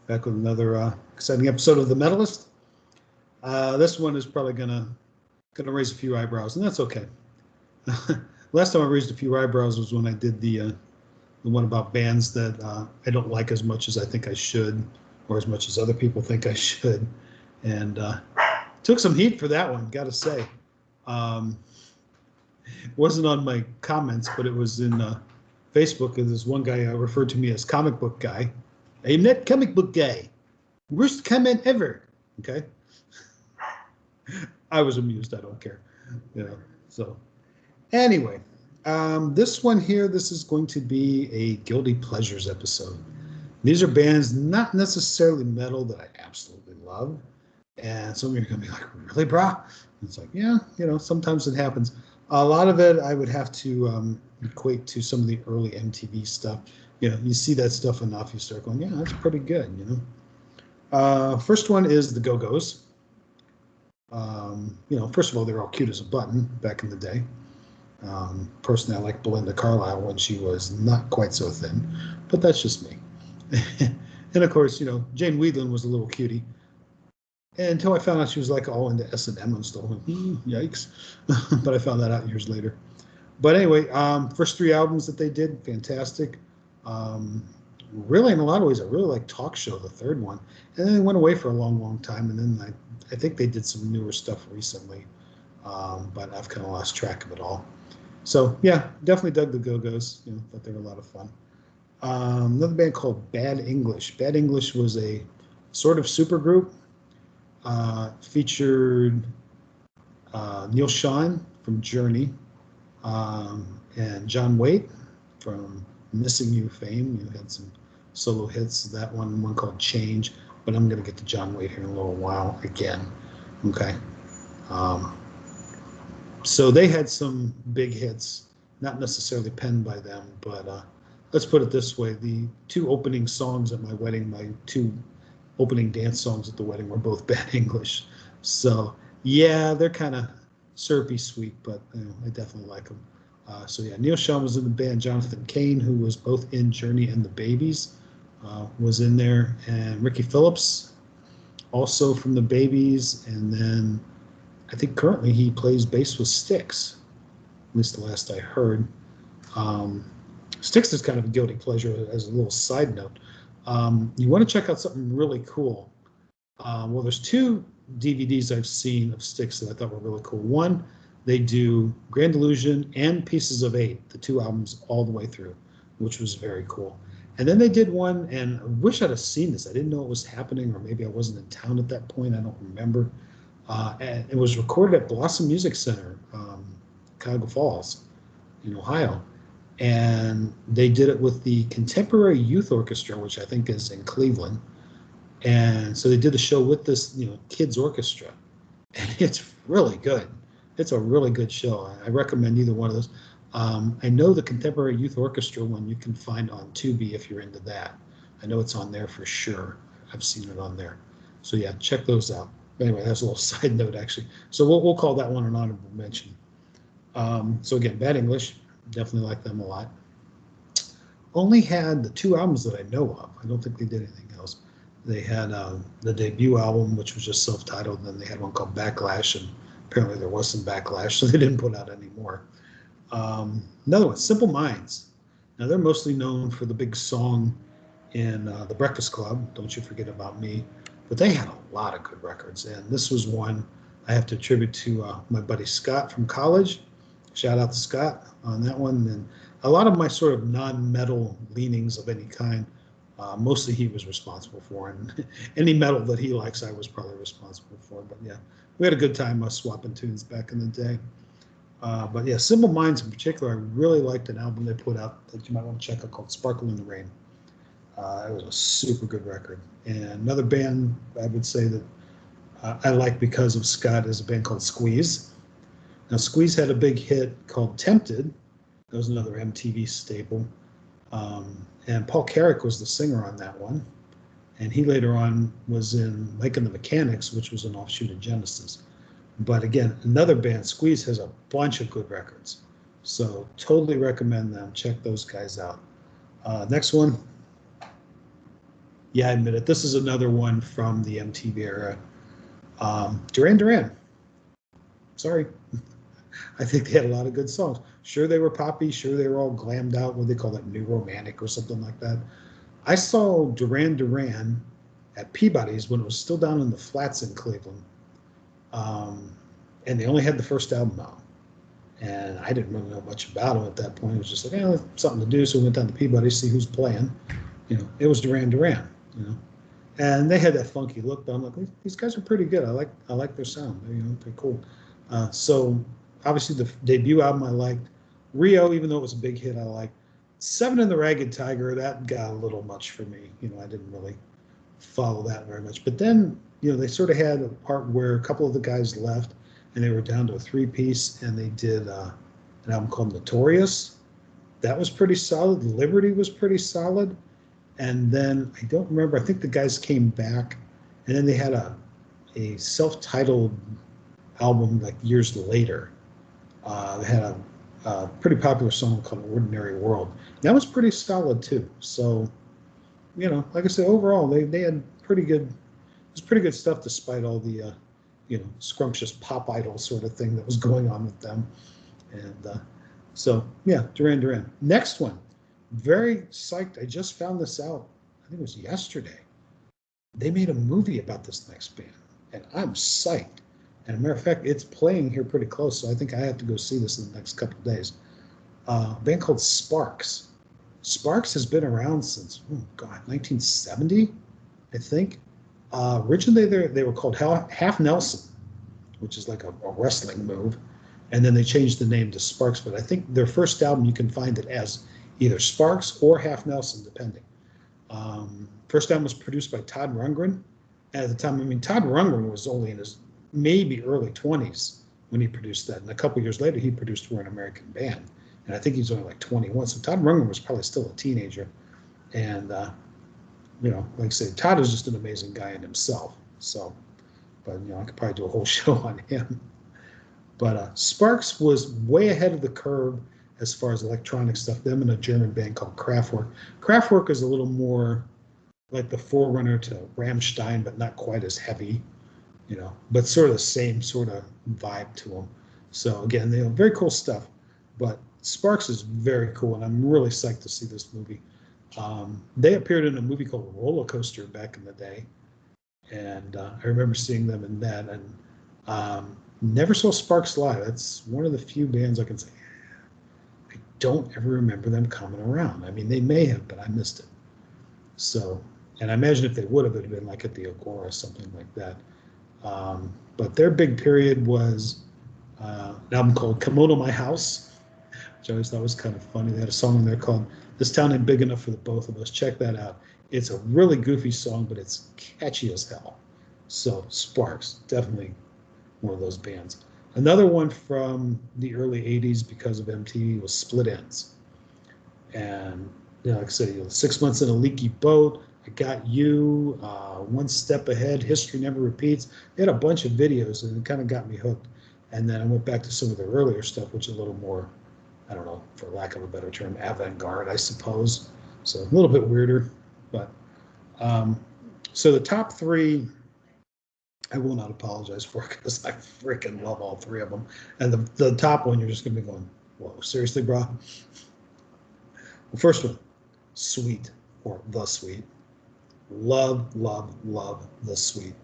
back with another exciting episode of the Metallist. This one is probably gonna raise a few eyebrows, and that's okay. Last time I raised a few eyebrows was when I did the one about bands that I don't like as much as I think I should, or as much as other people think I should, and took some heat for that one. Got to say, it wasn't on my comments, but it was in Facebook. And this one guy referred to me as comic book guy. I'm not comic book guy. Worst comment ever. Okay. I was amused. I don't care. So anyway, this one here, this is going to be a Guilty Pleasures episode. These are bands not necessarily metal that I absolutely love. And some of you are going to be like, really, brah? It's like, yeah, sometimes it happens. A lot of it I would have to equate to some of the early MTV stuff. You see that stuff enough, you start going, yeah, that's pretty good, First one is the Go-Go's. First of all, they're all cute as a button back in the day. Personally, I like Belinda Carlisle when she was not quite so thin, but that's just me. And of course, Jane Wheedlin was a little cutie. Until I found out she was like all into S&M and stuff. Yikes. But I found that out years later. But anyway, first 3 albums that they did, fantastic. Really, in a lot of ways, I really like Talk Show, the third one. And then they went away for a long, long time. And then I think they did some newer stuff recently. But I've kind of lost track of it all. So, yeah, definitely dug the Go-Go's. Thought they were a lot of fun. Another band called Bad English. Bad English was a sort of super group. Featured Neil Schon from Journey and John Waite from Missing You fame. You had some solo hits, that one called Change, but I'm going to get to John Waite here in a little while again. Okay. So they had some big hits, not necessarily penned by them, but let's put it this way. The 2 opening songs at my wedding, my 2 opening dance songs at the wedding were both Bad English. So yeah, they're kind of syrupy sweet, but I definitely like them. So yeah, Neil Schon was in the band. Jonathan Cain, who was both in Journey and the Babies, was in there, and Ricky Phillips, also from the Babies, and then I think currently he plays bass with Styx, at least the last I heard. Styx is kind of a guilty pleasure as a little side note. You want to check out something really cool. Well, there's 2 DVDs I've seen of Styx that I thought were really cool. One, they do Grand Illusion and Pieces of 8, the 2 albums all the way through, which was very cool. And then they did one, and I wish I'd have seen this. I didn't know it was happening, or maybe I wasn't in town at that point. I don't remember. And it was recorded at Blossom Music Center, Cuyahoga Falls, in Ohio. And they did it with the Contemporary Youth Orchestra, which I think is in Cleveland. And so they did the show with this, kids orchestra, and it's really good. It's a really good show. I recommend either one of those. I know the Contemporary Youth Orchestra one you can find on Tubi if you're into that. I know it's on there for sure. I've seen it on there. So yeah, check those out. Anyway, that's a little side note actually. So we'll call that one an honorable mention. So again, Bad English. Definitely like them a lot. Only had the 2 albums that I know of. I don't think they did anything else. They had the debut album, which was just self-titled, and then they had one called Backlash, and apparently there was some backlash, so they didn't put out any more. Another one, Simple Minds. Now, they're mostly known for the big song in The Breakfast Club, Don't You Forget About Me, but they had a lot of good records, and this was one I have to attribute to my buddy Scott from college. Shout out to Scott on that one. And a lot of my sort of non-metal leanings of any kind, mostly he was responsible for. And any metal that he likes, I was probably responsible for. But yeah, we had a good time swapping tunes back in the day. But yeah, Simple Minds in particular, I really liked an album they put out that you might want to check out called Sparkle in the Rain. It was a super good record. And another band I would say that I like because of Scott is a band called Squeeze. Now, Squeeze had a big hit called Tempted. That was another MTV staple. And Paul Carrick was the singer on that one. And he later on was in Mike and the Mechanics, which was an offshoot of Genesis. But again, another band, Squeeze, has a bunch of good records. So totally recommend them. Check those guys out. Next one. Yeah, I admit it. This is another one from the MTV era. Duran Duran. Sorry. I think they had a lot of good songs. Sure, they were poppy. Sure, they were all glammed out. What do they call that? New romantic or something like that. I saw Duran Duran at Peabody's when it was still down in the flats in Cleveland. Um, and they only had the first album out. And I didn't really know much about them at that point. It was just like, eh, something to do. So we went down to Peabody to see who's playing. It was Duran Duran, and they had that funky look. But I'm like, these guys are pretty good. I like their sound. They're cool. So obviously the debut album I liked. Rio, even though it was a big hit, I liked. Seven and the Ragged Tiger, that got a little much for me. I didn't really follow that very much. But then, they sort of had a part where a couple of the guys left and they were down to a three-piece, and they did an album called Notorious. That was pretty solid. Liberty was pretty solid. And then I don't remember, I think the guys came back, and then they had a self-titled album like years later. They had a pretty popular song called Ordinary World. That was pretty solid too. So, like I said, overall they had pretty good, it was pretty good stuff despite all the scrumptious pop idol sort of thing that was going on with them. And so yeah, Duran Duran. Next one, very psyched. I just found this out. I think it was yesterday. They made a movie about this next band, and I'm psyched. And a matter of fact, it's playing here pretty close, so I think I have to go see this in the next couple of days. A band called Sparks. Sparks has been around since, 1970, I think. Originally, they were called Half Nelson, which is like a wrestling move. And then they changed the name to Sparks. But I think their first album, you can find it as either Sparks or Half Nelson, depending. First album was produced by Todd Rundgren. At the time, Todd Rundgren was only in his maybe early 20s when he produced that. And a couple years later, he produced We're an American Band. And I think he's only like 21. So Todd Rundgren was probably still a teenager. And, like I say, Todd is just an amazing guy in himself. So, but, I could probably do a whole show on him. But Sparks was way ahead of the curve as far as electronic stuff. Them and a German band called Kraftwerk. Kraftwerk is a little more like the forerunner to Rammstein, but not quite as heavy, but sort of the same sort of vibe to them. So again, very cool stuff. But Sparks is very cool, and I'm really psyched to see this movie. They appeared in a movie called Roller Coaster back in the day, and I remember seeing them in that. And never saw Sparks live. That's one of the few bands I can say I don't ever remember them coming around. They may have, but I missed it. So, and I imagine if they would have, it would have been like at the Agora or something like that. But their big period was an album called Come On to My House, which I always thought was kind of funny. They had a song in there called This Town Ain't Big Enough for the Both of Us. Check that out. It's a really goofy song, but it's catchy as hell. So Sparks, definitely one of those bands. Another one from the early 80s because of MTV was Split Enz. And like I said, 6 months in a leaky boat, I Got You, One Step Ahead, History Never Repeats. They had a bunch of videos, and it kind of got me hooked. And then I went back to some of their earlier stuff, which is a little more, I don't know, for lack of a better term, avant-garde, I suppose. So a little bit weirder. But so the top three, I will not apologize for, because I freaking love all three of them. And the top one, you're just going to be going, whoa, seriously, bro? Well, first one, Sweet, or The Sweet. Love, love, love The Sweet.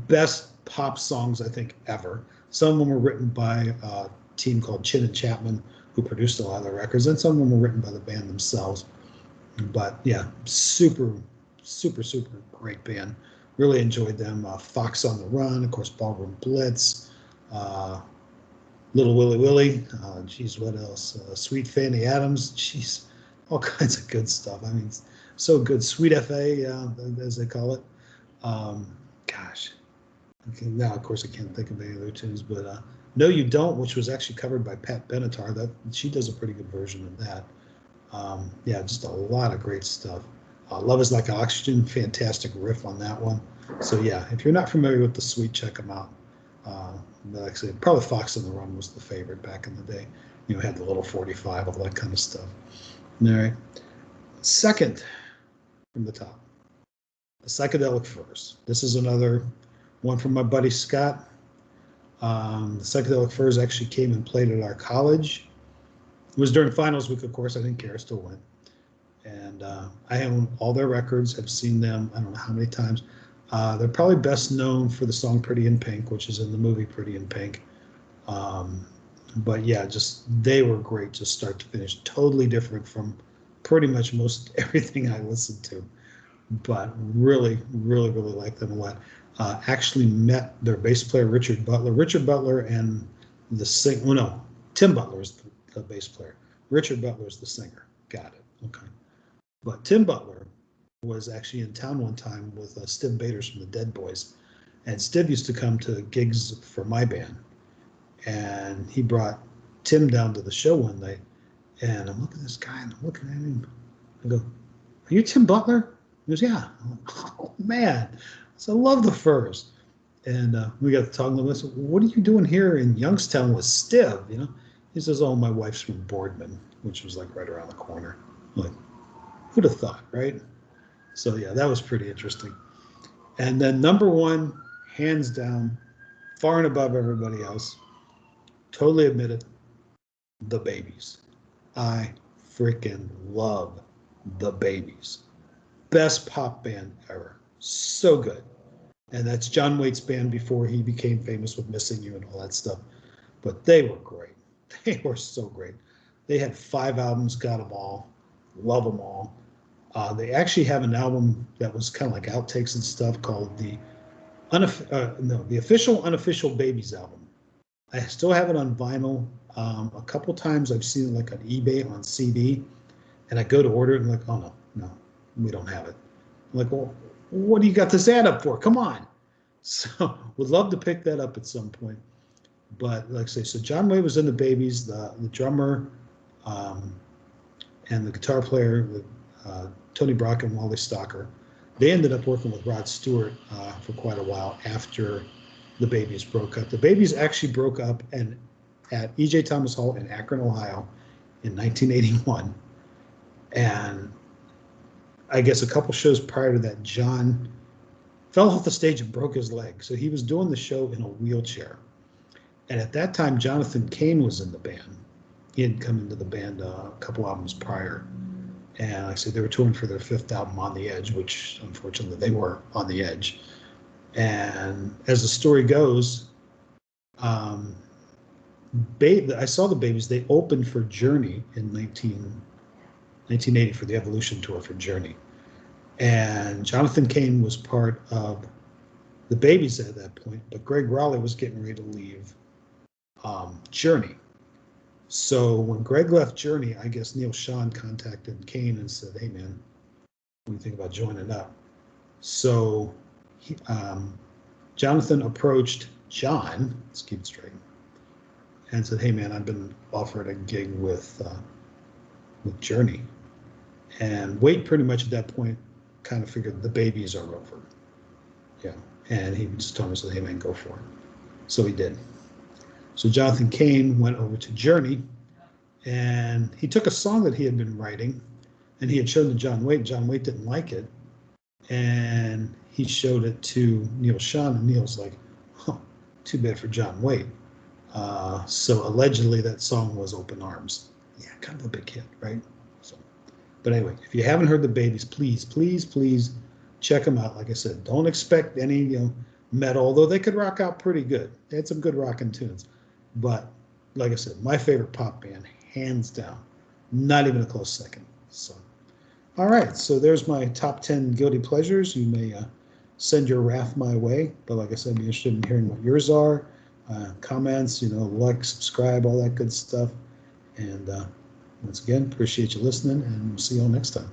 Best pop songs, I think, ever. Some of them were written by a team called Chin and Chapman, who produced a lot of the records, and some of them were written by the band themselves. But yeah, super, super, super great band. Really enjoyed them. Fox on the Run, of course, Ballroom Blitz, Little Willy Willy, geez, what else? Sweet Fanny Adams, geez, all kinds of good stuff. So good. Sweet FA, as they call it. Gosh. Okay, now, of course, I can't think of any other tunes, but No You Don't, which was actually covered by Pat Benatar. She does a pretty good version of that. Yeah, just a lot of great stuff. Love Is Like Oxygen, fantastic riff on that one. So yeah, if you're not familiar with The Sweet, check them out. Like I said, probably Fox on the Run was the favorite back in the day. Had the little 45, all that kind of stuff. All right. Second from the top, The Psychedelic Furs. This is another one from my buddy Scott. The Psychedelic Furs actually came and played at our college. It was during finals week, of course. I didn't care, I still went. And I own all their records. Have seen them I don't know how many times. They're probably best known for the song Pretty in Pink, which is in the movie Pretty in Pink. But yeah, just they were great, just start to finish. Totally different from pretty much most everything I listened to. But really, really, really like them a lot. Actually met their bass player, Richard Butler. Richard Butler and Tim Butler is the bass player. Richard Butler is the singer. Got it. Okay. But Tim Butler was actually in town one time with Stiv Bators from the Dead Boys. And Stiv used to come to gigs for my band. And he brought Tim down to the show one night. And I'm looking at this guy and I'm looking at him. I go, "Are you Tim Butler?" He goes, "Yeah." I'm like, "Oh, man." So I love the Furs. And we got to talking to him. I said, "What are you doing here in Youngstown with Stiv?" You know, he says, "Oh, my wife's from Boardman," which was like right around the corner. I'm like, who'd have thought, right? So yeah, that was pretty interesting. And then number one, hands down, far and above everybody else, totally admit it, the Babies. I freaking love the Babies. Best pop band ever. So good. And that's John Waite's band before he became famous with Missing You and all that stuff. But they were great. They were so great. They had 5 albums, got them all, love them all. They actually have an album that was kind of like outtakes and stuff called the official unofficial Babies album. I still have it on vinyl. A couple times I've seen it like on eBay on CD, and I go to order it and I'm like, oh no, we don't have it. I'm like, well, what do you got this ad up for? Come on. So would love to pick that up at some point. But like I say, so John Waite was in the Babies, the drummer, and the guitar player, Tony Brock and Wally Stalker. They ended up working with Rod Stewart for quite a while after the Babies broke up. The Babies actually broke up at E.J. Thomas Hall in Akron, Ohio in 1981. And I guess a couple shows prior to that, John fell off the stage and broke his leg. So he was doing the show in a wheelchair. And at that time, Jonathan Cain was in the band. He had come into the band a couple albums prior. And like I said, they were touring for their 5th album, On the Edge, which unfortunately they were on the edge. And as the story goes, I saw the Babies. They opened for Journey in 1980 for the Evolution Tour for Journey. And Jonathan Cain was part of the Babies at that point, but Greg Raleigh was getting ready to leave Journey. So when Greg left Journey, I guess Neil Schon contacted Cain and said, "Hey man, what do you think about joining up?" So Jonathan approached John, let's keep it straight, and said, "Hey man, I've been offered a gig with Journey." And Waite pretty much at that point kind of figured the Babies are over. Yeah. And he just told me, said, "Hey man, go for it." So he did. So Jonathan Cain went over to Journey, and he took a song that he had been writing, and he had shown to John Waite. John Waite didn't like it, and he showed it to Neil Schon, and Neil's like, "Huh, too bad for John Waite." So allegedly that song was Open Arms. Yeah, kind of a big hit, right? So, but anyway, if you haven't heard the Babies, please, please, please check them out. Like I said, don't expect any metal, although they could rock out pretty good. They had some good rockin' tunes. But like I said, my favorite pop band, hands down, not even a close second. So, all right, so there's my top 10 guilty pleasures. You may send your wrath my way, but like I said, I'd be interested in hearing what yours are. Comments, like, subscribe, all that good stuff. And once again, appreciate you listening, and we'll see you all next time.